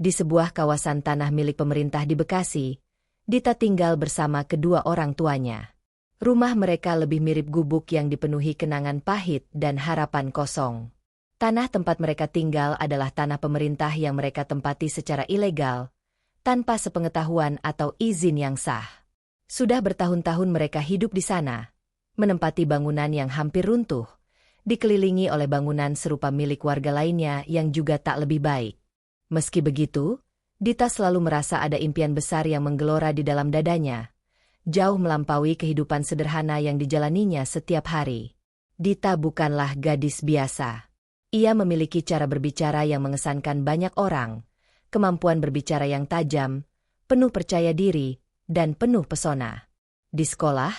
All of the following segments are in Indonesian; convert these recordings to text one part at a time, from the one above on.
Di sebuah kawasan tanah milik pemerintah di Bekasi, Dita tinggal bersama kedua orang tuanya. Rumah mereka lebih mirip gubuk yang dipenuhi kenangan pahit dan harapan kosong. Tanah tempat mereka tinggal adalah tanah pemerintah yang mereka tempati secara ilegal, tanpa sepengetahuan atau izin yang sah. Sudah bertahun-tahun mereka hidup di sana, menempati bangunan yang hampir runtuh, dikelilingi oleh bangunan serupa milik warga lainnya yang juga tak lebih baik. Meski begitu, Dita selalu merasa ada impian besar yang menggelora di dalam dadanya, jauh melampaui kehidupan sederhana yang dijalaninya setiap hari. Dita bukanlah gadis biasa. Ia memiliki cara berbicara yang mengesankan banyak orang, kemampuan berbicara yang tajam, penuh percaya diri, dan penuh pesona. Di sekolah,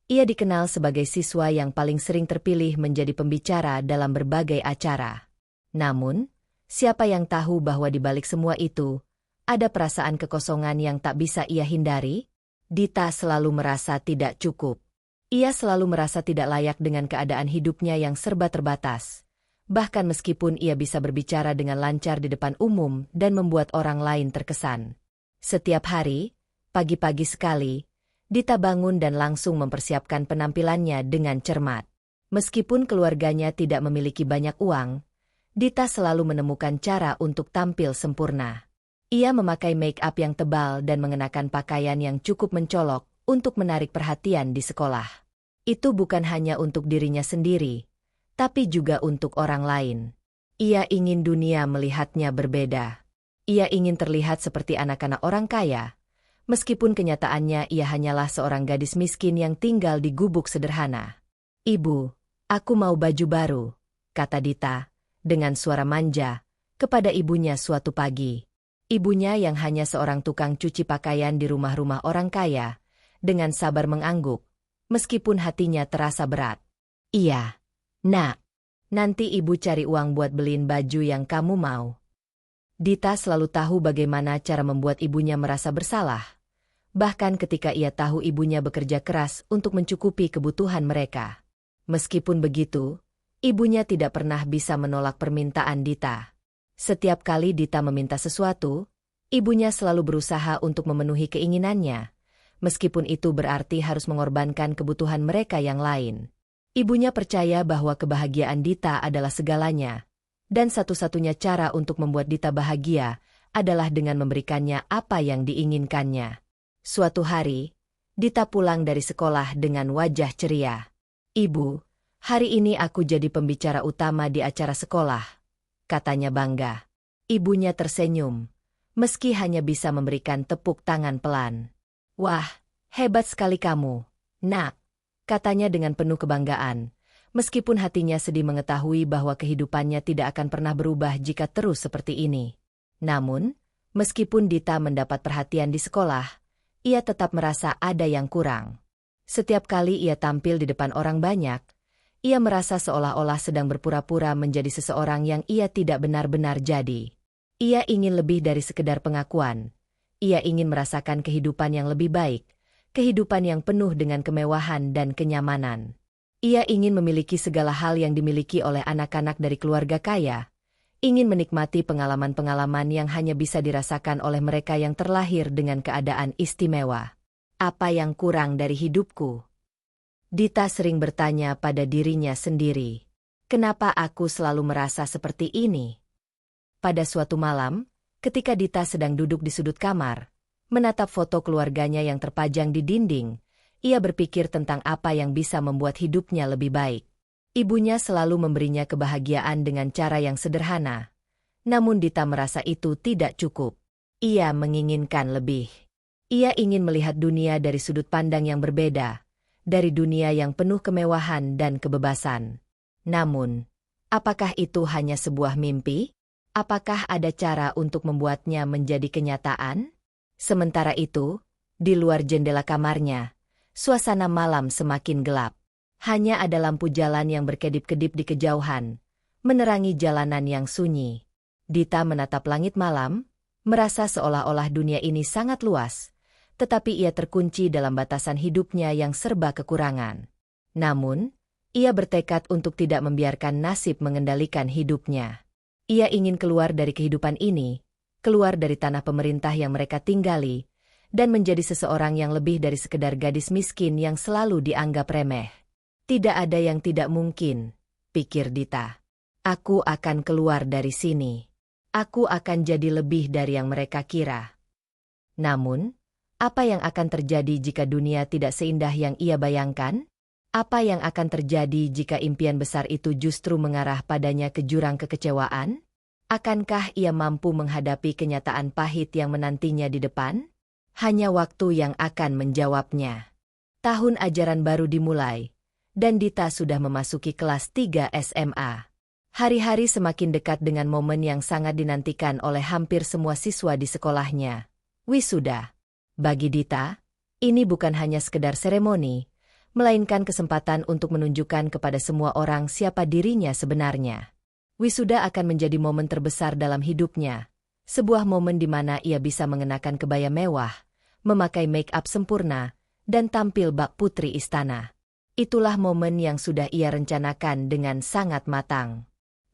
ia dikenal sebagai siswa yang paling sering terpilih menjadi pembicara dalam berbagai acara. Namun, siapa yang tahu bahwa di balik semua itu, ada perasaan kekosongan yang tak bisa ia hindari? Dita selalu merasa tidak cukup. Ia selalu merasa tidak layak dengan keadaan hidupnya yang serba terbatas. Bahkan meskipun ia bisa berbicara dengan lancar di depan umum dan membuat orang lain terkesan. Setiap hari, pagi-pagi sekali, Dita bangun dan langsung mempersiapkan penampilannya dengan cermat. Meskipun keluarganya tidak memiliki banyak uang, Dita selalu menemukan cara untuk tampil sempurna. Ia memakai make-up yang tebal dan mengenakan pakaian yang cukup mencolok untuk menarik perhatian di sekolah. Itu bukan hanya untuk dirinya sendiri, tapi juga untuk orang lain. Ia ingin dunia melihatnya berbeda. Ia ingin terlihat seperti anak-anak orang kaya, meskipun kenyataannya ia hanyalah seorang gadis miskin yang tinggal di gubuk sederhana. "Ibu, aku mau baju baru," kata Dita, dengan suara manja, kepada ibunya suatu pagi. Ibunya yang hanya seorang tukang cuci pakaian di rumah-rumah orang kaya, dengan sabar mengangguk, meskipun hatinya terasa berat. "Iya, Nak, nanti ibu cari uang buat beliin baju yang kamu mau." Dita selalu tahu bagaimana cara membuat ibunya merasa bersalah. Bahkan ketika ia tahu ibunya bekerja keras untuk mencukupi kebutuhan mereka. Meskipun begitu, ibunya tidak pernah bisa menolak permintaan Dita. Setiap kali Dita meminta sesuatu, ibunya selalu berusaha untuk memenuhi keinginannya, meskipun itu berarti harus mengorbankan kebutuhan mereka yang lain. Ibunya percaya bahwa kebahagiaan Dita adalah segalanya, dan satu-satunya cara untuk membuat Dita bahagia adalah dengan memberikannya apa yang diinginkannya. Suatu hari, Dita pulang dari sekolah dengan wajah ceria. "Ibu, hari ini aku jadi pembicara utama di acara sekolah," katanya bangga. Ibunya tersenyum, meski hanya bisa memberikan tepuk tangan pelan. "Wah, hebat sekali kamu, Nak," katanya dengan penuh kebanggaan, meskipun hatinya sedih mengetahui bahwa kehidupannya tidak akan pernah berubah jika terus seperti ini. Namun, meskipun Dita mendapat perhatian di sekolah, ia tetap merasa ada yang kurang. Setiap kali ia tampil di depan orang banyak, ia merasa seolah-olah sedang berpura-pura menjadi seseorang yang ia tidak benar-benar jadi. Ia ingin lebih dari sekedar pengakuan. Ia ingin merasakan kehidupan yang lebih baik, kehidupan yang penuh dengan kemewahan dan kenyamanan. Ia ingin memiliki segala hal yang dimiliki oleh anak-anak dari keluarga kaya, ingin menikmati pengalaman-pengalaman yang hanya bisa dirasakan oleh mereka yang terlahir dengan keadaan istimewa. Apa yang kurang dari hidupku? Dita sering bertanya pada dirinya sendiri. Kenapa aku selalu merasa seperti ini? Pada suatu malam, ketika Dita sedang duduk di sudut kamar, menatap foto keluarganya yang terpajang di dinding, ia berpikir tentang apa yang bisa membuat hidupnya lebih baik. Ibunya selalu memberinya kebahagiaan dengan cara yang sederhana. Namun Dita merasa itu tidak cukup. Ia menginginkan lebih. Ia ingin melihat dunia dari sudut pandang yang berbeda, dari dunia yang penuh kemewahan dan kebebasan. Namun, apakah itu hanya sebuah mimpi? Apakah ada cara untuk membuatnya menjadi kenyataan? Sementara itu, di luar jendela kamarnya, suasana malam semakin gelap. Hanya ada lampu jalan yang berkedip-kedip di kejauhan, menerangi jalanan yang sunyi. Dita menatap langit malam, merasa seolah-olah dunia ini sangat luas, tetapi ia terkunci dalam batasan hidupnya yang serba kekurangan. Namun, ia bertekad untuk tidak membiarkan nasib mengendalikan hidupnya. Ia ingin keluar dari kehidupan ini, keluar dari tanah pemerintah yang mereka tinggali, dan menjadi seseorang yang lebih dari sekedar gadis miskin yang selalu dianggap remeh. Tidak ada yang tidak mungkin, pikir Dita. Aku akan keluar dari sini. Aku akan jadi lebih dari yang mereka kira. Namun, apa yang akan terjadi jika dunia tidak seindah yang ia bayangkan? Apa yang akan terjadi jika impian besar itu justru mengarah padanya ke jurang kekecewaan? Akankah ia mampu menghadapi kenyataan pahit yang menantinya di depan? Hanya waktu yang akan menjawabnya. Tahun ajaran baru dimulai, dan Dita sudah memasuki kelas 3 SMA. Hari-hari semakin dekat dengan momen yang sangat dinantikan oleh hampir semua siswa di sekolahnya. Wisuda. Bagi Dita, ini bukan hanya sekedar seremoni, melainkan kesempatan untuk menunjukkan kepada semua orang siapa dirinya sebenarnya. Wisuda akan menjadi momen terbesar dalam hidupnya, sebuah momen di mana ia bisa mengenakan kebaya mewah, memakai make-up sempurna, dan tampil bak putri istana. Itulah momen yang sudah ia rencanakan dengan sangat matang.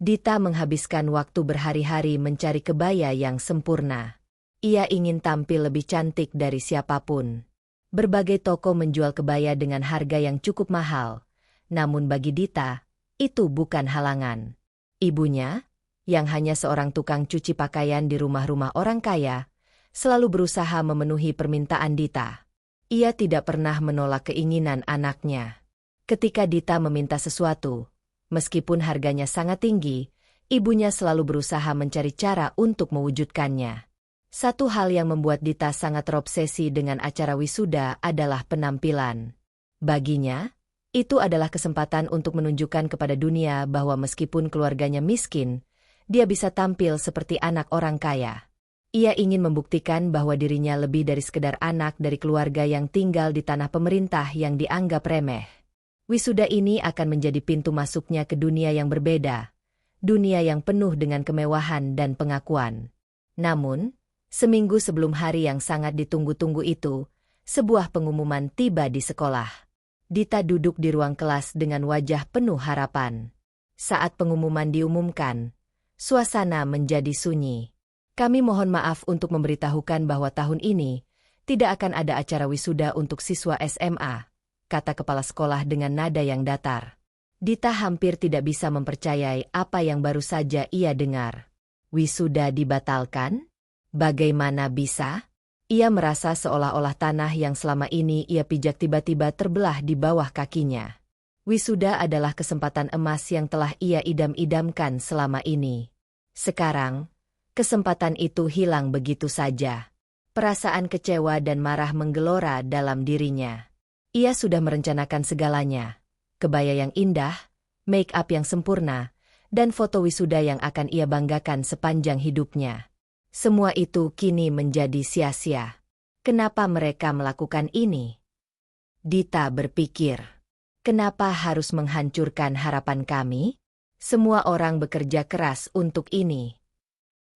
Dita menghabiskan waktu berhari-hari mencari kebaya yang sempurna. Ia ingin tampil lebih cantik dari siapapun. Berbagai toko menjual kebaya dengan harga yang cukup mahal, namun bagi Dita, itu bukan halangan. Ibunya, yang hanya seorang tukang cuci pakaian di rumah-rumah orang kaya, selalu berusaha memenuhi permintaan Dita. Ia tidak pernah menolak keinginan anaknya. Ketika Dita meminta sesuatu, meskipun harganya sangat tinggi, ibunya selalu berusaha mencari cara untuk mewujudkannya. Satu hal yang membuat Dita sangat terobsesi dengan acara wisuda adalah penampilan. Baginya, itu adalah kesempatan untuk menunjukkan kepada dunia bahwa meskipun keluarganya miskin, dia bisa tampil seperti anak orang kaya. Ia ingin membuktikan bahwa dirinya lebih dari sekedar anak dari keluarga yang tinggal di tanah pemerintah yang dianggap remeh. Wisuda ini akan menjadi pintu masuknya ke dunia yang berbeda, dunia yang penuh dengan kemewahan dan pengakuan. Namun, seminggu sebelum hari yang sangat ditunggu-tunggu itu, sebuah pengumuman tiba di sekolah. Dita duduk di ruang kelas dengan wajah penuh harapan. Saat pengumuman diumumkan, suasana menjadi sunyi. Kami mohon maaf untuk memberitahukan bahwa tahun ini tidak akan ada acara wisuda untuk siswa SMA, kata kepala sekolah dengan nada yang datar. Dita hampir tidak bisa mempercayai apa yang baru saja ia dengar. Wisuda dibatalkan? Bagaimana bisa? Ia merasa seolah-olah tanah yang selama ini ia pijak tiba-tiba terbelah di bawah kakinya. Wisuda adalah kesempatan emas yang telah ia idam-idamkan selama ini. Sekarang, kesempatan itu hilang begitu saja. Perasaan kecewa dan marah menggelora dalam dirinya. Ia sudah merencanakan segalanya. Kebaya yang indah, make-up yang sempurna, dan foto wisuda yang akan ia banggakan sepanjang hidupnya. Semua itu kini menjadi sia-sia. Kenapa mereka melakukan ini? Dita berpikir. Kenapa harus menghancurkan harapan kami? Semua orang bekerja keras untuk ini.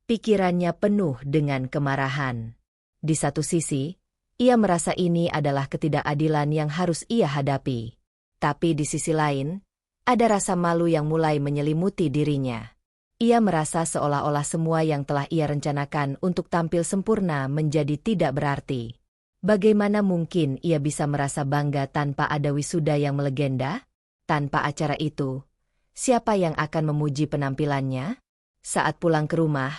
Pikirannya penuh dengan kemarahan. Di satu sisi, ia merasa ini adalah ketidakadilan yang harus ia hadapi. Tapi di sisi lain, ada rasa malu yang mulai menyelimuti dirinya. Ia merasa seolah-olah semua yang telah ia rencanakan untuk tampil sempurna menjadi tidak berarti. Bagaimana mungkin ia bisa merasa bangga tanpa ada wisuda yang melegenda? Tanpa acara itu, siapa yang akan memuji penampilannya? Saat pulang ke rumah,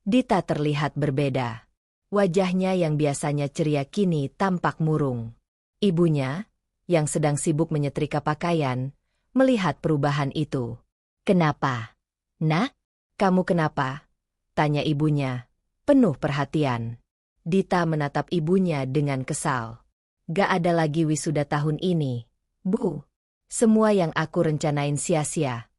Dita terlihat berbeda. Wajahnya yang biasanya ceria kini tampak murung. Ibunya, yang sedang sibuk menyetrika pakaian, melihat perubahan itu. "Kenapa? Nak, kamu kenapa?" tanya ibunya, penuh perhatian. Dita menatap ibunya dengan kesal. "Gak ada lagi wisuda tahun ini, Bu. Semua yang aku rencanain sia-sia."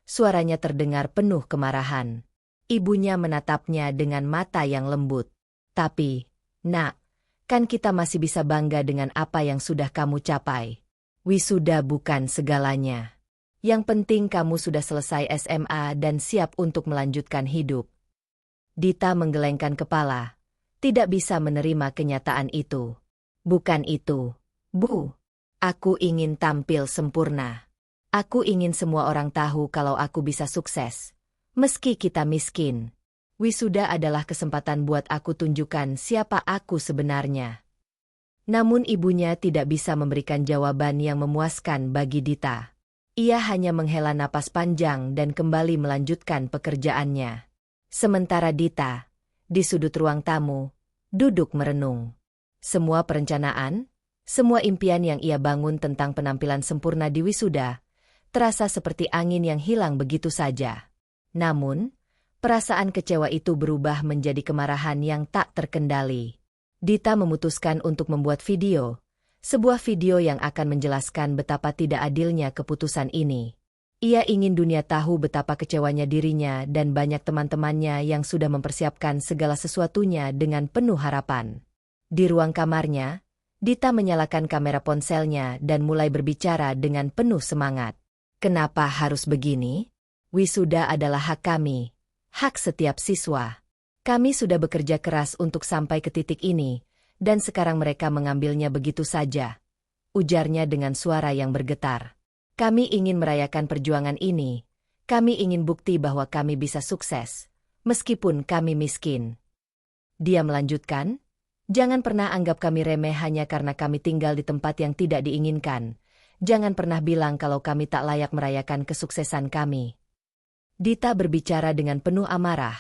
Suaranya terdengar penuh kemarahan. Ibunya menatapnya dengan mata yang lembut. "Tapi, Nak, kan kita masih bisa bangga dengan apa yang sudah kamu capai. Wisuda bukan segalanya. Yang penting kamu sudah selesai SMA dan siap untuk melanjutkan hidup." Dita menggelengkan kepala, tidak bisa menerima kenyataan itu. "Bukan itu, Bu. Aku ingin tampil sempurna. Aku ingin semua orang tahu kalau aku bisa sukses, meski kita miskin." Wisuda adalah kesempatan buat aku tunjukkan siapa aku sebenarnya. Namun ibunya tidak bisa memberikan jawaban yang memuaskan bagi Dita. Ia hanya menghela napas panjang dan kembali melanjutkan pekerjaannya. Sementara Dita, di sudut ruang tamu, duduk merenung. Semua perencanaan, semua impian yang ia bangun tentang penampilan sempurna di wisuda, terasa seperti angin yang hilang begitu saja. Namun, perasaan kecewa itu berubah menjadi kemarahan yang tak terkendali. Dita memutuskan untuk membuat video, sebuah video yang akan menjelaskan betapa tidak adilnya keputusan ini. Ia ingin dunia tahu betapa kecewanya dirinya dan banyak teman-temannya yang sudah mempersiapkan segala sesuatunya dengan penuh harapan. Di ruang kamarnya, Dita menyalakan kamera ponselnya dan mulai berbicara dengan penuh semangat. Kenapa harus begini? Wisuda adalah hak kami, hak setiap siswa. Kami sudah bekerja keras untuk sampai ke titik ini, dan sekarang mereka mengambilnya begitu saja. Ujarnya dengan suara yang bergetar. Kami ingin merayakan perjuangan ini. Kami ingin bukti bahwa kami bisa sukses, meskipun kami miskin. Dia melanjutkan, jangan pernah anggap kami remeh hanya karena kami tinggal di tempat yang tidak diinginkan. Jangan pernah bilang kalau kami tak layak merayakan kesuksesan kami. Dita berbicara dengan penuh amarah,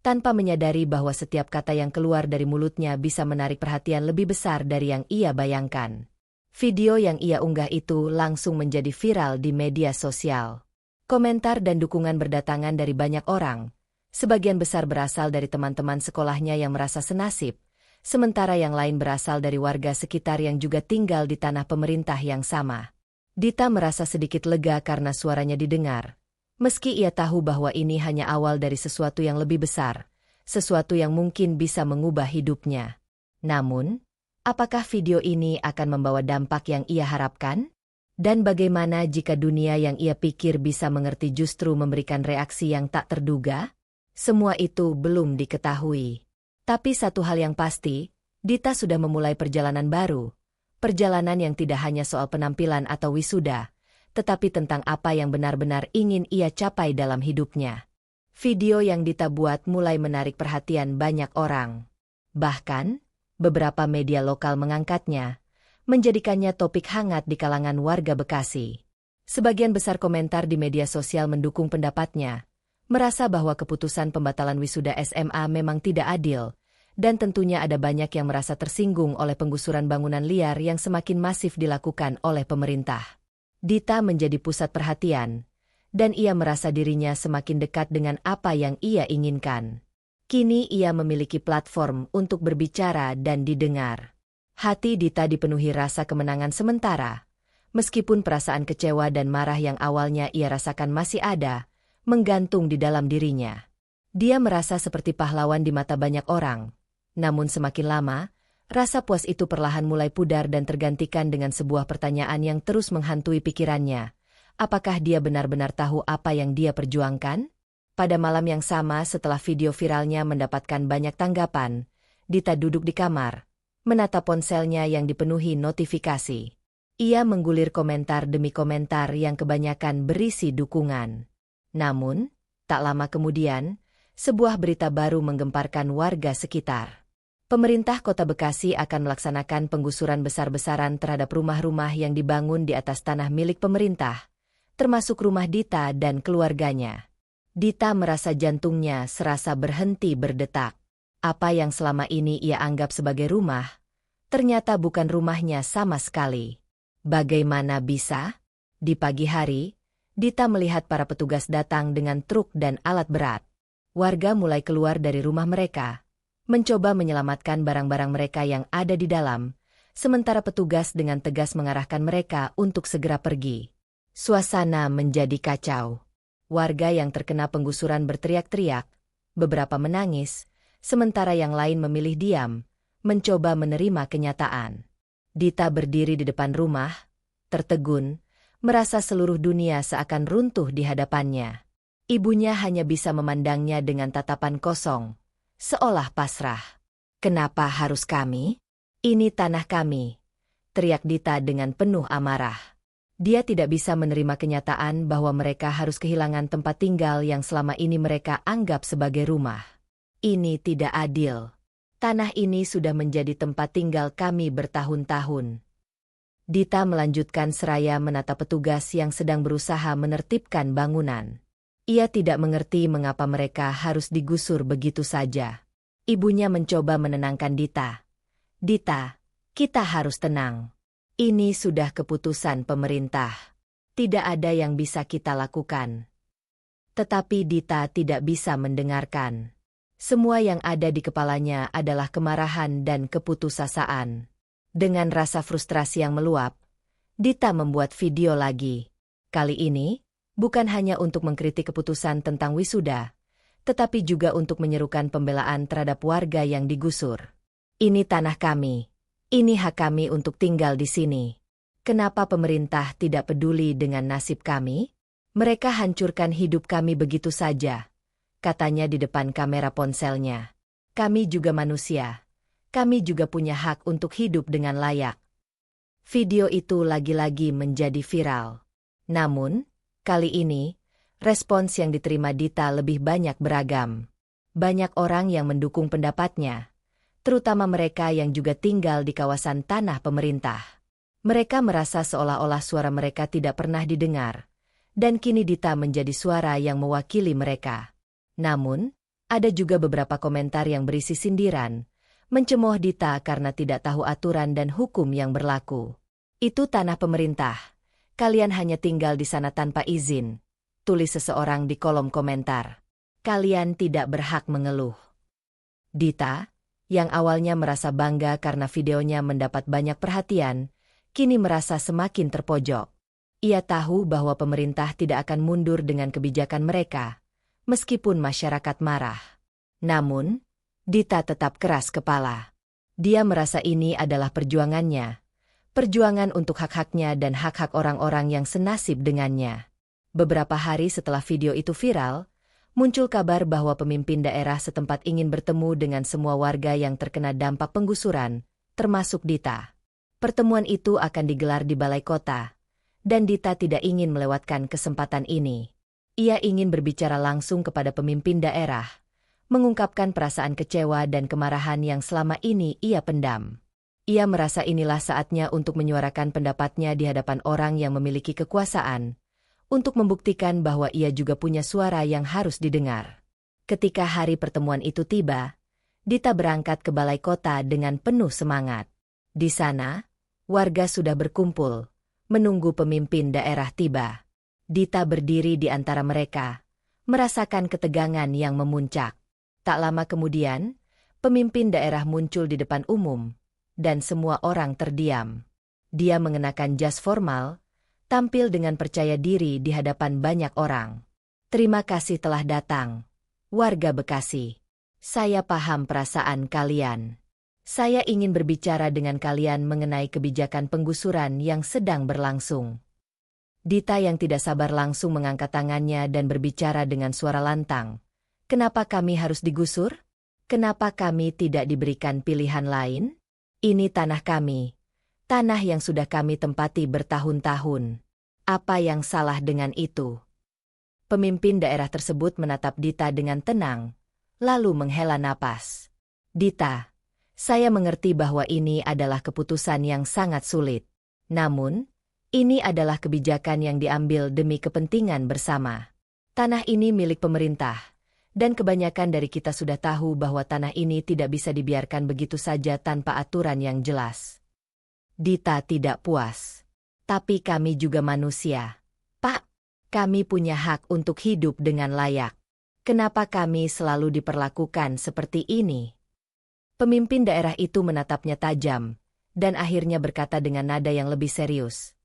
tanpa menyadari bahwa setiap kata yang keluar dari mulutnya bisa menarik perhatian lebih besar dari yang ia bayangkan. Video yang ia unggah itu langsung menjadi viral di media sosial. Komentar dan dukungan berdatangan dari banyak orang, sebagian besar berasal dari teman-teman sekolahnya yang merasa senasib, sementara yang lain berasal dari warga sekitar yang juga tinggal di tanah pemerintah yang sama. Dita merasa sedikit lega karena suaranya didengar, meski ia tahu bahwa ini hanya awal dari sesuatu yang lebih besar, sesuatu yang mungkin bisa mengubah hidupnya. Namun, apakah video ini akan membawa dampak yang ia harapkan? Dan bagaimana jika dunia yang ia pikir bisa mengerti justru memberikan reaksi yang tak terduga? Semua itu belum diketahui. Tapi satu hal yang pasti, Dita sudah memulai perjalanan baru. Perjalanan yang tidak hanya soal penampilan atau wisuda, tetapi tentang apa yang benar-benar ingin ia capai dalam hidupnya. Video yang Dita buat mulai menarik perhatian banyak orang. Bahkan, beberapa media lokal mengangkatnya, menjadikannya topik hangat di kalangan warga Bekasi. Sebagian besar komentar di media sosial mendukung pendapatnya, merasa bahwa keputusan pembatalan wisuda SMA memang tidak adil, dan tentunya ada banyak yang merasa tersinggung oleh penggusuran bangunan liar yang semakin masif dilakukan oleh pemerintah. Dita menjadi pusat perhatian, dan ia merasa dirinya semakin dekat dengan apa yang ia inginkan. Kini ia memiliki platform untuk berbicara dan didengar. Hati Dita dipenuhi rasa kemenangan sementara, meskipun perasaan kecewa dan marah yang awalnya ia rasakan masih ada, menggantung di dalam dirinya. Dia merasa seperti pahlawan di mata banyak orang. Namun semakin lama, rasa puas itu perlahan mulai pudar dan tergantikan dengan sebuah pertanyaan yang terus menghantui pikirannya. Apakah dia benar-benar tahu apa yang dia perjuangkan? Pada malam yang sama setelah video viralnya mendapatkan banyak tanggapan, Dita duduk di kamar, menatap ponselnya yang dipenuhi notifikasi. Ia menggulir komentar demi komentar yang kebanyakan berisi dukungan. Namun, tak lama kemudian, sebuah berita baru menggemparkan warga sekitar. Pemerintah Kota Bekasi akan melaksanakan penggusuran besar-besaran terhadap rumah-rumah yang dibangun di atas tanah milik pemerintah, termasuk rumah Dita dan keluarganya. Dita merasa jantungnya serasa berhenti berdetak. Apa yang selama ini ia anggap sebagai rumah, ternyata bukan rumahnya sama sekali. Bagaimana bisa? Di pagi hari, Dita melihat para petugas datang dengan truk dan alat berat. Warga mulai keluar dari rumah mereka, mencoba menyelamatkan barang-barang mereka yang ada di dalam, sementara petugas dengan tegas mengarahkan mereka untuk segera pergi. Suasana menjadi kacau. Warga yang terkena penggusuran berteriak-teriak, beberapa menangis, sementara yang lain memilih diam, mencoba menerima kenyataan. Dita berdiri di depan rumah, tertegun, merasa seluruh dunia seakan runtuh di hadapannya. Ibunya hanya bisa memandangnya dengan tatapan kosong, seolah pasrah. "Kenapa harus kami? Ini tanah kami," teriak Dita dengan penuh amarah. Dia tidak bisa menerima kenyataan bahwa mereka harus kehilangan tempat tinggal yang selama ini mereka anggap sebagai rumah. Ini tidak adil. Tanah ini sudah menjadi tempat tinggal kami bertahun-tahun. Dita melanjutkan seraya menatap petugas yang sedang berusaha menertibkan bangunan. Ia tidak mengerti mengapa mereka harus digusur begitu saja. Ibunya mencoba menenangkan Dita. Dita, kita harus tenang. Ini sudah keputusan pemerintah. Tidak ada yang bisa kita lakukan. Tetapi Dita tidak bisa mendengarkan. Semua yang ada di kepalanya adalah kemarahan dan keputusasaan. Dengan rasa frustrasi yang meluap, Dita membuat video lagi. Kali ini, bukan hanya untuk mengkritik keputusan tentang wisuda, tetapi juga untuk menyerukan pembelaan terhadap warga yang digusur. Ini tanah kami. Ini hak kami untuk tinggal di sini. Kenapa pemerintah tidak peduli dengan nasib kami? Mereka hancurkan hidup kami begitu saja, katanya di depan kamera ponselnya. Kami juga manusia. Kami juga punya hak untuk hidup dengan layak. Video itu lagi-lagi menjadi viral. Namun, kali ini, respons yang diterima Dita lebih banyak beragam. Banyak orang yang mendukung pendapatnya, terutama mereka yang juga tinggal di kawasan tanah pemerintah. Mereka merasa seolah-olah suara mereka tidak pernah didengar, dan kini Dita menjadi suara yang mewakili mereka. Namun, ada juga beberapa komentar yang berisi sindiran, mencemooh Dita karena tidak tahu aturan dan hukum yang berlaku. Itu tanah pemerintah. Kalian hanya tinggal di sana tanpa izin, tulis seseorang di kolom komentar. Kalian tidak berhak mengeluh. Dita, yang awalnya merasa bangga karena videonya mendapat banyak perhatian, kini merasa semakin terpojok. Ia tahu bahwa pemerintah tidak akan mundur dengan kebijakan mereka, meskipun masyarakat marah. Namun, Dita tetap keras kepala. Dia merasa ini adalah perjuangannya. Perjuangan untuk hak-haknya dan hak-hak orang-orang yang senasib dengannya. Beberapa hari setelah video itu viral, muncul kabar bahwa pemimpin daerah setempat ingin bertemu dengan semua warga yang terkena dampak penggusuran, termasuk Dita. Pertemuan itu akan digelar di balai kota, dan Dita tidak ingin melewatkan kesempatan ini. Ia ingin berbicara langsung kepada pemimpin daerah, mengungkapkan perasaan kecewa dan kemarahan yang selama ini ia pendam. Ia merasa inilah saatnya untuk menyuarakan pendapatnya di hadapan orang yang memiliki kekuasaan, untuk membuktikan bahwa ia juga punya suara yang harus didengar. Ketika hari pertemuan itu tiba, Dita berangkat ke balai kota dengan penuh semangat. Di sana, warga sudah berkumpul, menunggu pemimpin daerah tiba. Dita berdiri di antara mereka, merasakan ketegangan yang memuncak. Tak lama kemudian, pemimpin daerah muncul di depan umum, dan semua orang terdiam. Dia mengenakan jas formal, tampil dengan percaya diri di hadapan banyak orang. Terima kasih telah datang, warga Bekasi. Saya paham perasaan kalian. Saya ingin berbicara dengan kalian mengenai kebijakan penggusuran yang sedang berlangsung. Dita yang tidak sabar langsung mengangkat tangannya dan berbicara dengan suara lantang. Kenapa kami harus digusur? Kenapa kami tidak diberikan pilihan lain? Ini tanah kami. Tanah yang sudah kami tempati bertahun-tahun. Apa yang salah dengan itu? Pemimpin daerah tersebut menatap Dita dengan tenang, lalu menghela napas. Dita, saya mengerti bahwa ini adalah keputusan yang sangat sulit. Namun, ini adalah kebijakan yang diambil demi kepentingan bersama. Tanah ini milik pemerintah, dan kebanyakan dari kita sudah tahu bahwa tanah ini tidak bisa dibiarkan begitu saja tanpa aturan yang jelas. Dita tidak puas. Tapi kami juga manusia. Pak, kami punya hak untuk hidup dengan layak. Kenapa kami selalu diperlakukan seperti ini? Pemimpin daerah itu menatapnya tajam, dan akhirnya berkata dengan nada yang lebih serius.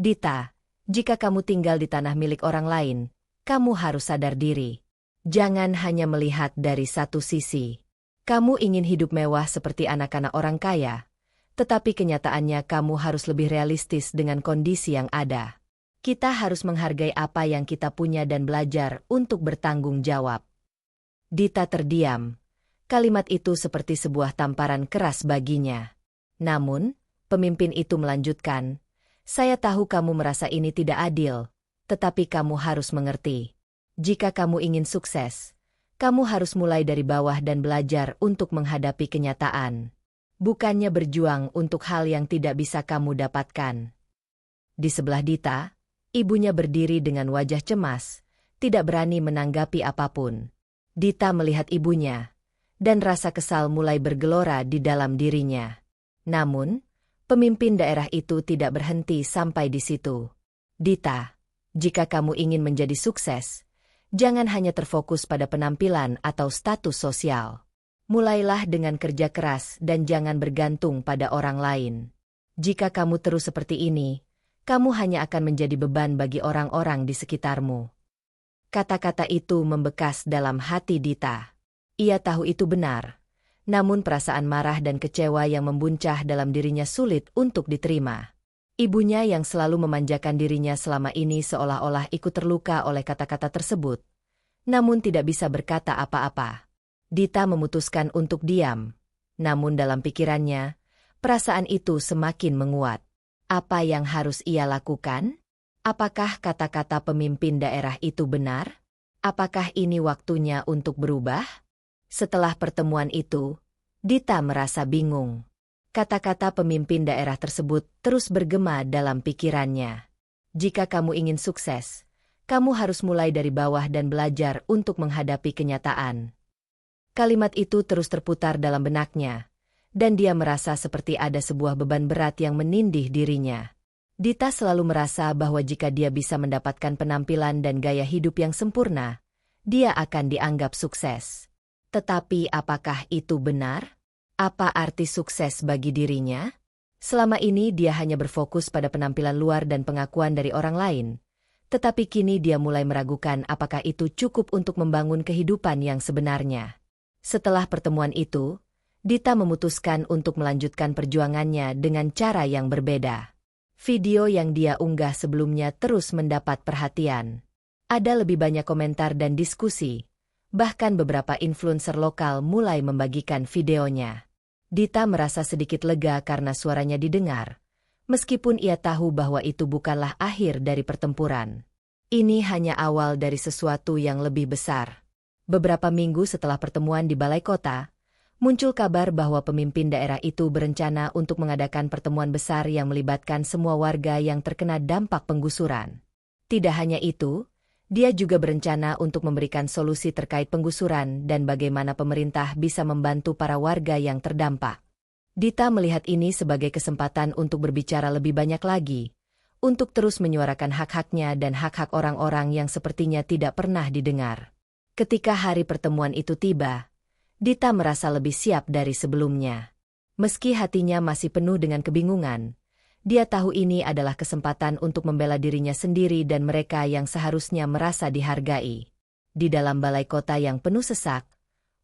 Dita, jika kamu tinggal di tanah milik orang lain, kamu harus sadar diri. Jangan hanya melihat dari satu sisi. Kamu ingin hidup mewah seperti anak-anak orang kaya, tetapi kenyataannya kamu harus lebih realistis dengan kondisi yang ada. Kita harus menghargai apa yang kita punya dan belajar untuk bertanggung jawab. Dita terdiam. Kalimat itu seperti sebuah tamparan keras baginya. Namun, pemimpin itu melanjutkan, saya tahu kamu merasa ini tidak adil, tetapi kamu harus mengerti. Jika kamu ingin sukses, Kamu harus mulai dari bawah dan belajar untuk menghadapi kenyataan. Bukannya berjuang untuk hal yang tidak bisa kamu dapatkan. Di sebelah Dita, ibunya berdiri dengan wajah cemas, tidak berani menanggapi apapun. Dita melihat ibunya, dan rasa kesal mulai bergelora di dalam dirinya. Namun, pemimpin daerah itu tidak berhenti sampai di situ. Dita, jika kamu ingin menjadi sukses, jangan hanya terfokus pada penampilan atau status sosial. Mulailah dengan kerja keras dan jangan bergantung pada orang lain. Jika kamu terus seperti ini, kamu hanya akan menjadi beban bagi orang-orang di sekitarmu. Kata-kata itu membekas dalam hati Dita. Ia tahu itu benar, namun perasaan marah dan kecewa yang membuncah dalam dirinya sulit untuk diterima. Ibunya yang selalu memanjakan dirinya selama ini seolah-olah ikut terluka oleh kata-kata tersebut, namun tidak bisa berkata apa-apa. Dita memutuskan untuk diam, namun dalam pikirannya, perasaan itu semakin menguat. Apa yang harus ia lakukan? Apakah kata-kata pemimpin daerah itu benar? Apakah ini waktunya untuk berubah? Setelah pertemuan itu, Dita merasa bingung. Kata-kata pemimpin daerah tersebut terus bergema dalam pikirannya. Jika kamu ingin sukses, kamu harus mulai dari bawah dan belajar untuk menghadapi kenyataan. Kalimat itu terus terputar dalam benaknya, dan dia merasa seperti ada sebuah beban berat yang menindih dirinya. Dita selalu merasa bahwa jika dia bisa mendapatkan penampilan dan gaya hidup yang sempurna, dia akan dianggap sukses. Tetapi apakah itu benar? Apa arti sukses bagi dirinya? Selama ini dia hanya berfokus pada penampilan luar dan pengakuan dari orang lain. Tetapi kini dia mulai meragukan apakah itu cukup untuk membangun kehidupan yang sebenarnya. Setelah pertemuan itu, Dita memutuskan untuk melanjutkan perjuangannya dengan cara yang berbeda. Video yang dia unggah sebelumnya terus mendapat perhatian. Ada lebih banyak komentar dan diskusi, bahkan beberapa influencer lokal mulai membagikan videonya. Dita merasa sedikit lega karena suaranya didengar, meskipun ia tahu bahwa itu bukanlah akhir dari pertempuran. Ini hanya awal dari sesuatu yang lebih besar. Beberapa minggu setelah pertemuan di Balai Kota, muncul kabar bahwa pemimpin daerah itu berencana untuk mengadakan pertemuan besar yang melibatkan semua warga yang terkena dampak penggusuran. Tidak hanya itu, dia juga berencana untuk memberikan solusi terkait penggusuran dan bagaimana pemerintah bisa membantu para warga yang terdampak. Dita melihat ini sebagai kesempatan untuk berbicara lebih banyak lagi, untuk terus menyuarakan hak-haknya dan hak-hak orang-orang yang sepertinya tidak pernah didengar. Ketika hari pertemuan itu tiba, Dita merasa lebih siap dari sebelumnya. Meski hatinya masih penuh dengan kebingungan, dia tahu ini adalah kesempatan untuk membela dirinya sendiri dan mereka yang seharusnya merasa dihargai. Di dalam balai kota yang penuh sesak,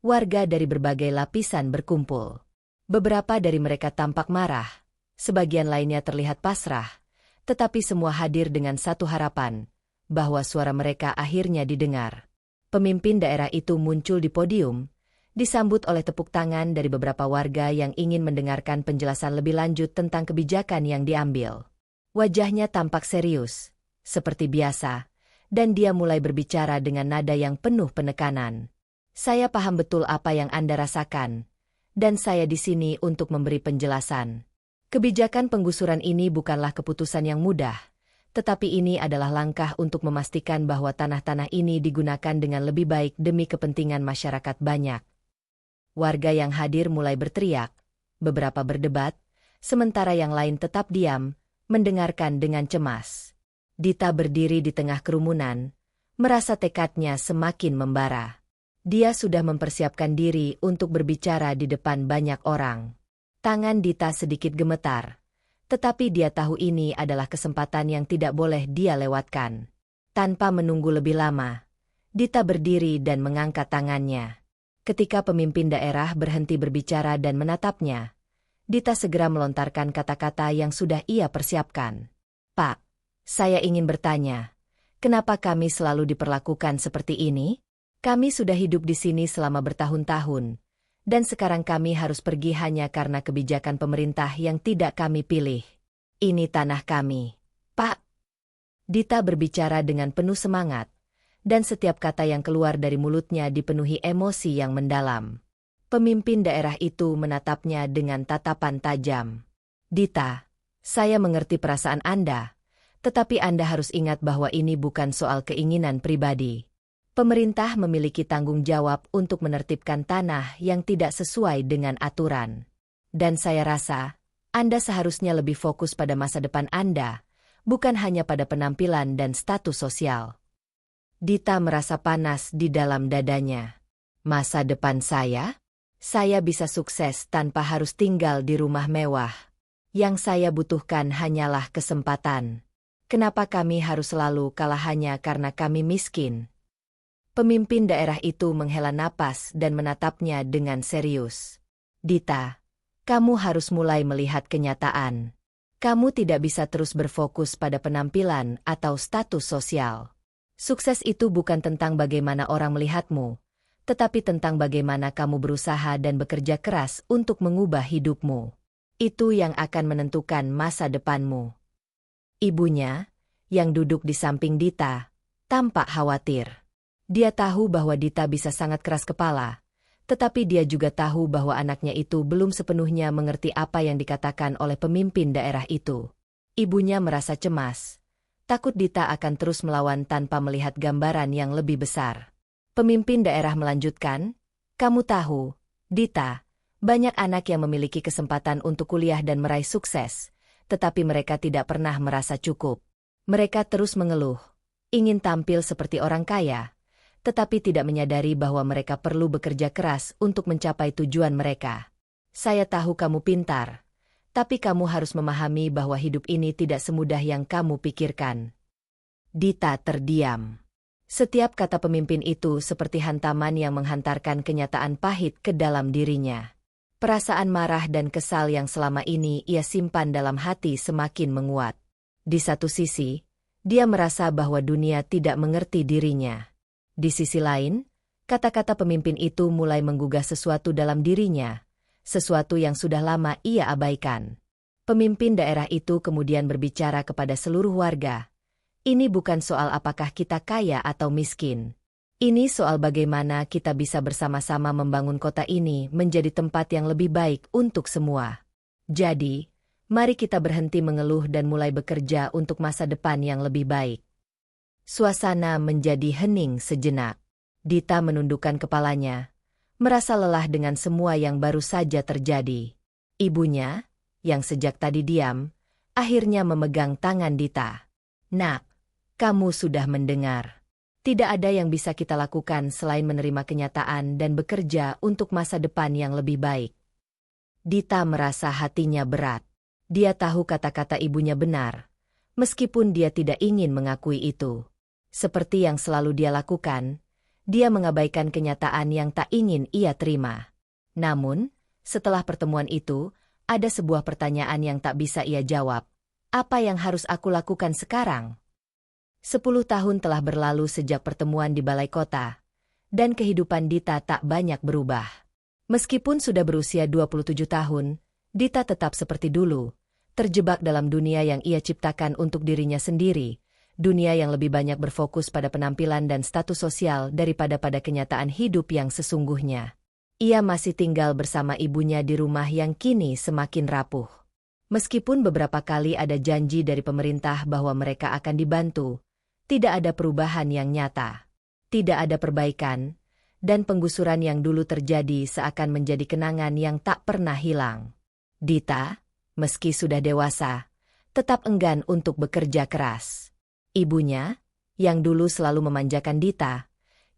warga dari berbagai lapisan berkumpul. Beberapa dari mereka tampak marah, sebagian lainnya terlihat pasrah, tetapi semua hadir dengan satu harapan, bahwa suara mereka akhirnya didengar. Pemimpin daerah itu muncul di podium, disambut oleh tepuk tangan dari beberapa warga yang ingin mendengarkan penjelasan lebih lanjut tentang kebijakan yang diambil. Wajahnya tampak serius, seperti biasa, dan dia mulai berbicara dengan nada yang penuh penekanan. Saya paham betul apa yang Anda rasakan, dan saya di sini untuk memberi penjelasan. Kebijakan penggusuran ini bukanlah keputusan yang mudah, tetapi ini adalah langkah untuk memastikan bahwa tanah-tanah ini digunakan dengan lebih baik demi kepentingan masyarakat banyak. Warga yang hadir mulai berteriak, beberapa berdebat, sementara yang lain tetap diam, mendengarkan dengan cemas. Dita berdiri di tengah kerumunan, merasa tekadnya semakin membara. Dia sudah mempersiapkan diri untuk berbicara di depan banyak orang. Tangan Dita sedikit gemetar, tetapi dia tahu ini adalah kesempatan yang tidak boleh dia lewatkan. Tanpa menunggu lebih lama, Dita berdiri dan mengangkat tangannya. Ketika pemimpin daerah berhenti berbicara dan menatapnya, Dita segera melontarkan kata-kata yang sudah ia persiapkan. Pak, saya ingin bertanya, kenapa kami selalu diperlakukan seperti ini? Kami sudah hidup di sini selama bertahun-tahun, dan sekarang kami harus pergi hanya karena kebijakan pemerintah yang tidak kami pilih. Ini tanah kami, Pak. Dita berbicara dengan penuh semangat, dan setiap kata yang keluar dari mulutnya dipenuhi emosi yang mendalam. Pemimpin daerah itu menatapnya dengan tatapan tajam. "Dita, saya mengerti perasaan Anda, tetapi Anda harus ingat bahwa ini bukan soal keinginan pribadi. Pemerintah memiliki tanggung jawab untuk menertibkan tanah yang tidak sesuai dengan aturan. Dan saya rasa, Anda seharusnya lebih fokus pada masa depan Anda, bukan hanya pada penampilan dan status sosial." Dita merasa panas di dalam dadanya. Masa depan saya? Saya bisa sukses tanpa harus tinggal di rumah mewah. Yang saya butuhkan hanyalah kesempatan. Kenapa kami harus selalu kalah hanya karena kami miskin? Pemimpin daerah itu menghela napas dan menatapnya dengan serius. "Dita, kamu harus mulai melihat kenyataan. Kamu tidak bisa terus berfokus pada penampilan atau status sosial. Sukses itu bukan tentang bagaimana orang melihatmu, tetapi tentang bagaimana kamu berusaha dan bekerja keras untuk mengubah hidupmu. Itu yang akan menentukan masa depanmu." Ibunya, yang duduk di samping Dita, tampak khawatir. Dia tahu bahwa Dita bisa sangat keras kepala, tetapi dia juga tahu bahwa anaknya itu belum sepenuhnya mengerti apa yang dikatakan oleh pemimpin daerah itu. Ibunya merasa cemas. Takut Dita akan terus melawan tanpa melihat gambaran yang lebih besar. Pemimpin daerah melanjutkan, "Kamu tahu, Dita, banyak anak yang memiliki kesempatan untuk kuliah dan meraih sukses, tetapi mereka tidak pernah merasa cukup. Mereka terus mengeluh, ingin tampil seperti orang kaya, tetapi tidak menyadari bahwa mereka perlu bekerja keras untuk mencapai tujuan mereka. Saya tahu kamu pintar, tapi kamu harus memahami bahwa hidup ini tidak semudah yang kamu pikirkan." Dita terdiam. Setiap kata pemimpin itu seperti hantaman yang menghantarkan kenyataan pahit ke dalam dirinya. Perasaan marah dan kesal yang selama ini ia simpan dalam hati semakin menguat. Di satu sisi, dia merasa bahwa dunia tidak mengerti dirinya. Di sisi lain, kata-kata pemimpin itu mulai menggugah sesuatu dalam dirinya, sesuatu yang sudah lama ia abaikan. Pemimpin daerah itu kemudian berbicara kepada seluruh warga. "Ini bukan soal apakah kita kaya atau miskin. Ini soal bagaimana kita bisa bersama-sama membangun kota ini menjadi tempat yang lebih baik untuk semua. Jadi, mari kita berhenti mengeluh dan mulai bekerja untuk masa depan yang lebih baik." Suasana menjadi hening sejenak. Dita menundukkan kepalanya, merasa lelah dengan semua yang baru saja terjadi. Ibunya, yang sejak tadi diam, akhirnya memegang tangan Dita. "Nak, kamu sudah mendengar. Tidak ada yang bisa kita lakukan selain menerima kenyataan dan bekerja untuk masa depan yang lebih baik." Dita merasa hatinya berat. Dia tahu kata-kata ibunya benar, meskipun dia tidak ingin mengakui itu. Seperti yang selalu dia lakukan, dia mengabaikan kenyataan yang tak ingin ia terima. Namun, setelah pertemuan itu, ada sebuah pertanyaan yang tak bisa ia jawab. Apa yang harus aku lakukan sekarang? 10 tahun telah berlalu sejak pertemuan di balai kota, dan kehidupan Dita tak banyak berubah. Meskipun sudah berusia 27 tahun, Dita tetap seperti dulu, terjebak dalam dunia yang ia ciptakan untuk dirinya sendiri, dunia yang lebih banyak berfokus pada penampilan dan status sosial daripada pada kenyataan hidup yang sesungguhnya. Ia masih tinggal bersama ibunya di rumah yang kini semakin rapuh. Meskipun beberapa kali ada janji dari pemerintah bahwa mereka akan dibantu, tidak ada perubahan yang nyata. Tidak ada perbaikan, dan penggusuran yang dulu terjadi seakan menjadi kenangan yang tak pernah hilang. Dita, meski sudah dewasa, tetap enggan untuk bekerja keras. Ibunya, yang dulu selalu memanjakan Dita,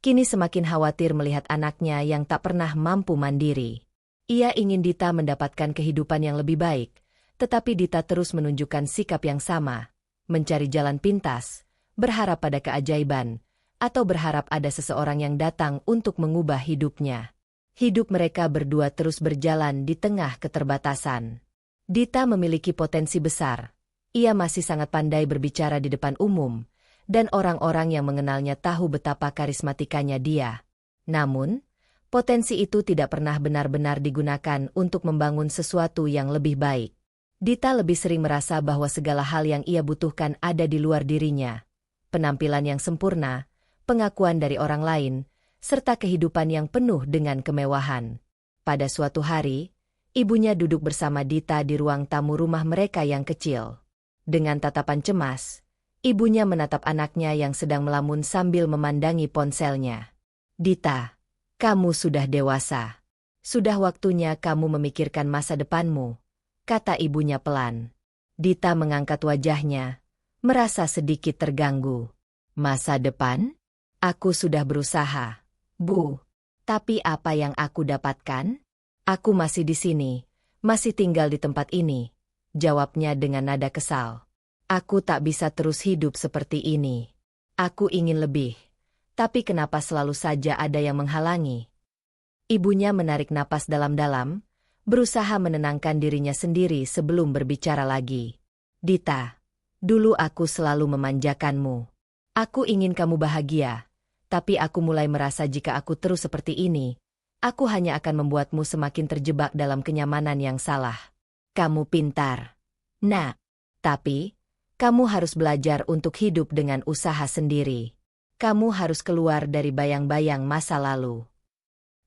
kini semakin khawatir melihat anaknya yang tak pernah mampu mandiri. Ia ingin Dita mendapatkan kehidupan yang lebih baik, tetapi Dita terus menunjukkan sikap yang sama, mencari jalan pintas, berharap pada keajaiban, atau berharap ada seseorang yang datang untuk mengubah hidupnya. Hidup mereka berdua terus berjalan di tengah keterbatasan. Dita memiliki potensi besar. Ia masih sangat pandai berbicara di depan umum, dan orang-orang yang mengenalnya tahu betapa karismatikanya dia. Namun, potensi itu tidak pernah benar-benar digunakan untuk membangun sesuatu yang lebih baik. Dita lebih sering merasa bahwa segala hal yang ia butuhkan ada di luar dirinya. Penampilan yang sempurna, pengakuan dari orang lain, serta kehidupan yang penuh dengan kemewahan. Pada suatu hari, ibunya duduk bersama Dita di ruang tamu rumah mereka yang kecil. Dengan tatapan cemas, ibunya menatap anaknya yang sedang melamun sambil memandangi ponselnya. "Dita, kamu sudah dewasa. Sudah waktunya kamu memikirkan masa depanmu," kata ibunya pelan. Dita mengangkat wajahnya, merasa sedikit terganggu. "Masa depan? Aku sudah berusaha, Bu. Tapi apa yang aku dapatkan? Aku masih di sini, masih tinggal di tempat ini," jawabnya dengan nada kesal. "Aku tak bisa terus hidup seperti ini. Aku ingin lebih, tapi kenapa selalu saja ada yang menghalangi?" Ibunya menarik napas dalam-dalam, berusaha menenangkan dirinya sendiri sebelum berbicara lagi. "Dita, dulu aku selalu memanjakanmu. Aku ingin kamu bahagia, tapi aku mulai merasa jika aku terus seperti ini, aku hanya akan membuatmu semakin terjebak dalam kenyamanan yang salah. Kamu pintar, Nak, tapi kamu harus belajar untuk hidup dengan usaha sendiri. Kamu harus keluar dari bayang-bayang masa lalu."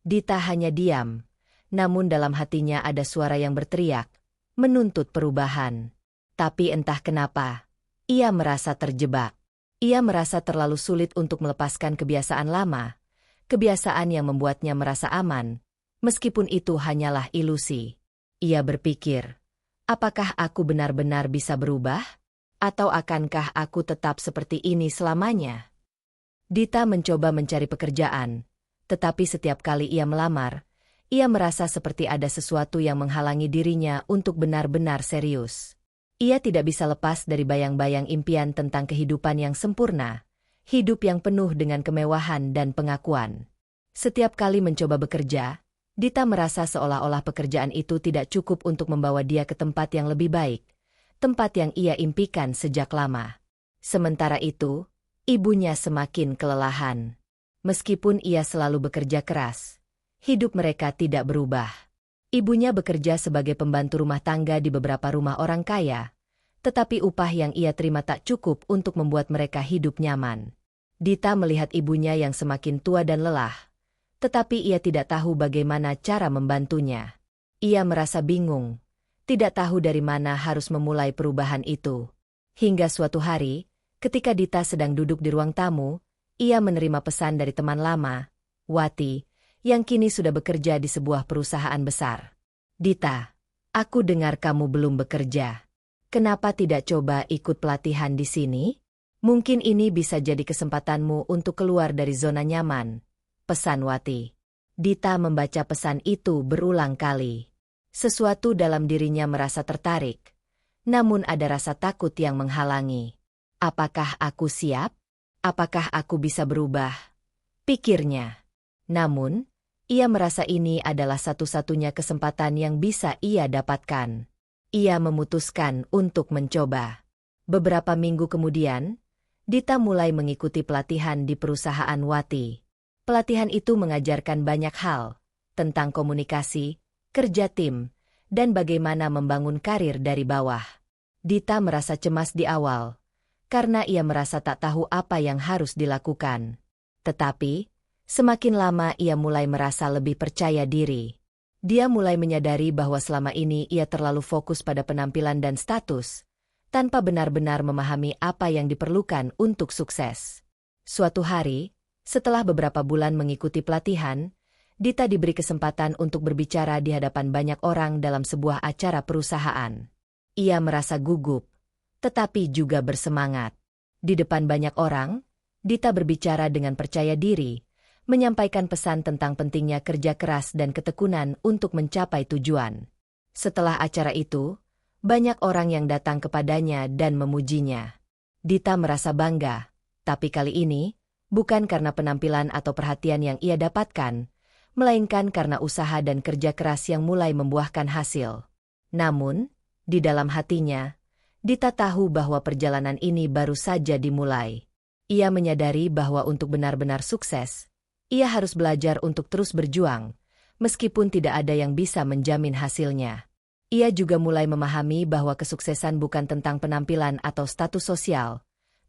Dita hanya diam, namun dalam hatinya ada suara yang berteriak, menuntut perubahan. Tapi entah kenapa, ia merasa terjebak. Ia merasa terlalu sulit untuk melepaskan kebiasaan lama, kebiasaan yang membuatnya merasa aman, meskipun itu hanyalah ilusi. Ia berpikir, apakah aku benar-benar bisa berubah? Atau akankah aku tetap seperti ini selamanya? Dita mencoba mencari pekerjaan, tetapi setiap kali ia melamar, ia merasa seperti ada sesuatu yang menghalangi dirinya untuk benar-benar serius. Ia tidak bisa lepas dari bayang-bayang impian tentang kehidupan yang sempurna, hidup yang penuh dengan kemewahan dan pengakuan. Setiap kali mencoba bekerja, Dita merasa seolah-olah pekerjaan itu tidak cukup untuk membawa dia ke tempat yang lebih baik, tempat yang ia impikan sejak lama. Sementara itu, ibunya semakin kelelahan. Meskipun ia selalu bekerja keras, hidup mereka tidak berubah. Ibunya bekerja sebagai pembantu rumah tangga di beberapa rumah orang kaya, tetapi upah yang ia terima tak cukup untuk membuat mereka hidup nyaman. Dita melihat ibunya yang semakin tua dan lelah, tetapi ia tidak tahu bagaimana cara membantunya. Ia merasa bingung, tidak tahu dari mana harus memulai perubahan itu. Hingga suatu hari, ketika Dita sedang duduk di ruang tamu, ia menerima pesan dari teman lama, Wati, yang kini sudah bekerja di sebuah perusahaan besar. "Dita, aku dengar kamu belum bekerja. Kenapa tidak coba ikut pelatihan di sini? Mungkin ini bisa jadi kesempatanmu untuk keluar dari zona nyaman," pesan Wati. Dita membaca pesan itu berulang kali. Sesuatu dalam dirinya merasa tertarik, namun ada rasa takut yang menghalangi. Apakah aku siap? Apakah aku bisa berubah? Pikirnya. Namun, ia merasa ini adalah satu-satunya kesempatan yang bisa ia dapatkan. Ia memutuskan untuk mencoba. Beberapa minggu kemudian, Dita mulai mengikuti pelatihan di perusahaan Wati. Pelatihan itu mengajarkan banyak hal, tentang komunikasi, kerja tim, dan bagaimana membangun karir dari bawah. Dita merasa cemas di awal, karena ia merasa tak tahu apa yang harus dilakukan. Tetapi, semakin lama ia mulai merasa lebih percaya diri. Dia mulai menyadari bahwa selama ini ia terlalu fokus pada penampilan dan status, tanpa benar-benar memahami apa yang diperlukan untuk sukses. Suatu hari, setelah beberapa bulan mengikuti pelatihan, Dita diberi kesempatan untuk berbicara di hadapan banyak orang dalam sebuah acara perusahaan. Ia merasa gugup, tetapi juga bersemangat. Di depan banyak orang, Dita berbicara dengan percaya diri, menyampaikan pesan tentang pentingnya kerja keras dan ketekunan untuk mencapai tujuan. Setelah acara itu, banyak orang yang datang kepadanya dan memujinya. Dita merasa bangga, tapi kali ini, bukan karena penampilan atau perhatian yang ia dapatkan, melainkan karena usaha dan kerja keras yang mulai membuahkan hasil. Namun, di dalam hatinya, Dita tahu bahwa perjalanan ini baru saja dimulai. Ia menyadari bahwa untuk benar-benar sukses, ia harus belajar untuk terus berjuang, meskipun tidak ada yang bisa menjamin hasilnya. Ia juga mulai memahami bahwa kesuksesan bukan tentang penampilan atau status sosial,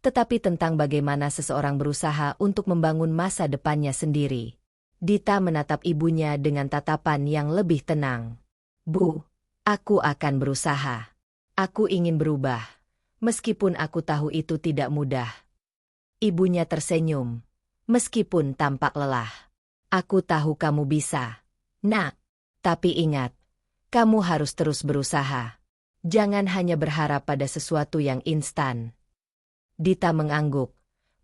tetapi tentang bagaimana seseorang berusaha untuk membangun masa depannya sendiri. Dita menatap ibunya dengan tatapan yang lebih tenang. Bu, aku akan berusaha. Aku ingin berubah, meskipun aku tahu itu tidak mudah. Ibunya tersenyum, meskipun tampak lelah. Aku tahu kamu bisa, Nak. Tapi ingat, kamu harus terus berusaha. Jangan hanya berharap pada sesuatu yang instan. Dita mengangguk,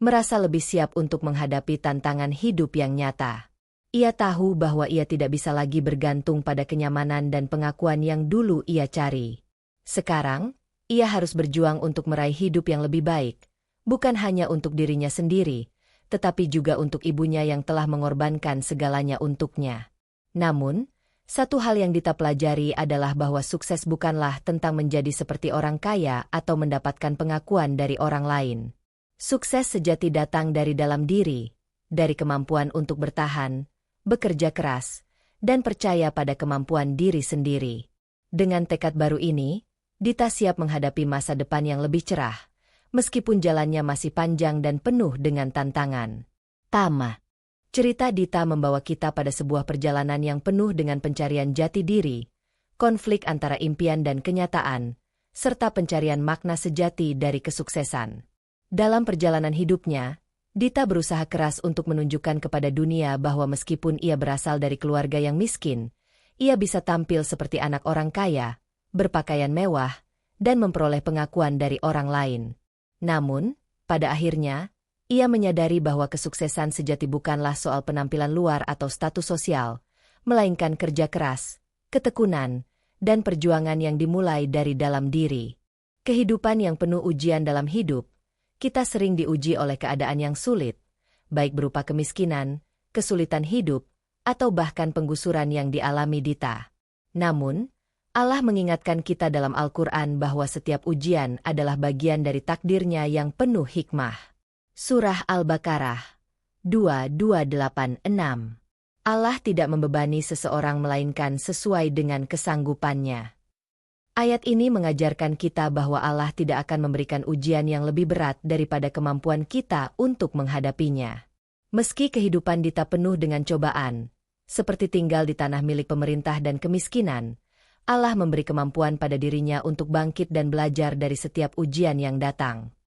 merasa lebih siap untuk menghadapi tantangan hidup yang nyata. Ia tahu bahwa ia tidak bisa lagi bergantung pada kenyamanan dan pengakuan yang dulu ia cari. Sekarang, ia harus berjuang untuk meraih hidup yang lebih baik, bukan hanya untuk dirinya sendiri, tetapi juga untuk ibunya yang telah mengorbankan segalanya untuknya. Namun, satu hal yang Dita pelajari adalah bahwa sukses bukanlah tentang menjadi seperti orang kaya atau mendapatkan pengakuan dari orang lain. Sukses sejati datang dari dalam diri, dari kemampuan untuk bertahan, bekerja keras, dan percaya pada kemampuan diri sendiri. Dengan tekad baru ini, Dita siap menghadapi masa depan yang lebih cerah, meskipun jalannya masih panjang dan penuh dengan tantangan. Tamat. Cerita Dita membawa kita pada sebuah perjalanan yang penuh dengan pencarian jati diri, konflik antara impian dan kenyataan, serta pencarian makna sejati dari kesuksesan. Dalam perjalanan hidupnya, Dita berusaha keras untuk menunjukkan kepada dunia bahwa meskipun ia berasal dari keluarga yang miskin, ia bisa tampil seperti anak orang kaya, berpakaian mewah, dan memperoleh pengakuan dari orang lain. Namun, pada akhirnya, ia menyadari bahwa kesuksesan sejati bukanlah soal penampilan luar atau status sosial, melainkan kerja keras, ketekunan, dan perjuangan yang dimulai dari dalam diri. Kehidupan yang penuh ujian dalam hidup, kita sering diuji oleh keadaan yang sulit, baik berupa kemiskinan, kesulitan hidup, atau bahkan penggusuran yang dialami Dita. Namun, Allah mengingatkan kita dalam Al-Quran bahwa setiap ujian adalah bagian dari takdirnya yang penuh hikmah. Surah Al-Baqarah 2286. Allah tidak membebani seseorang melainkan sesuai dengan kesanggupannya. Ayat ini mengajarkan kita bahwa Allah tidak akan memberikan ujian yang lebih berat daripada kemampuan kita untuk menghadapinya. Meski kehidupan Dita penuh dengan cobaan, seperti tinggal di tanah milik pemerintah dan kemiskinan, Allah memberi kemampuan pada dirinya untuk bangkit dan belajar dari setiap ujian yang datang.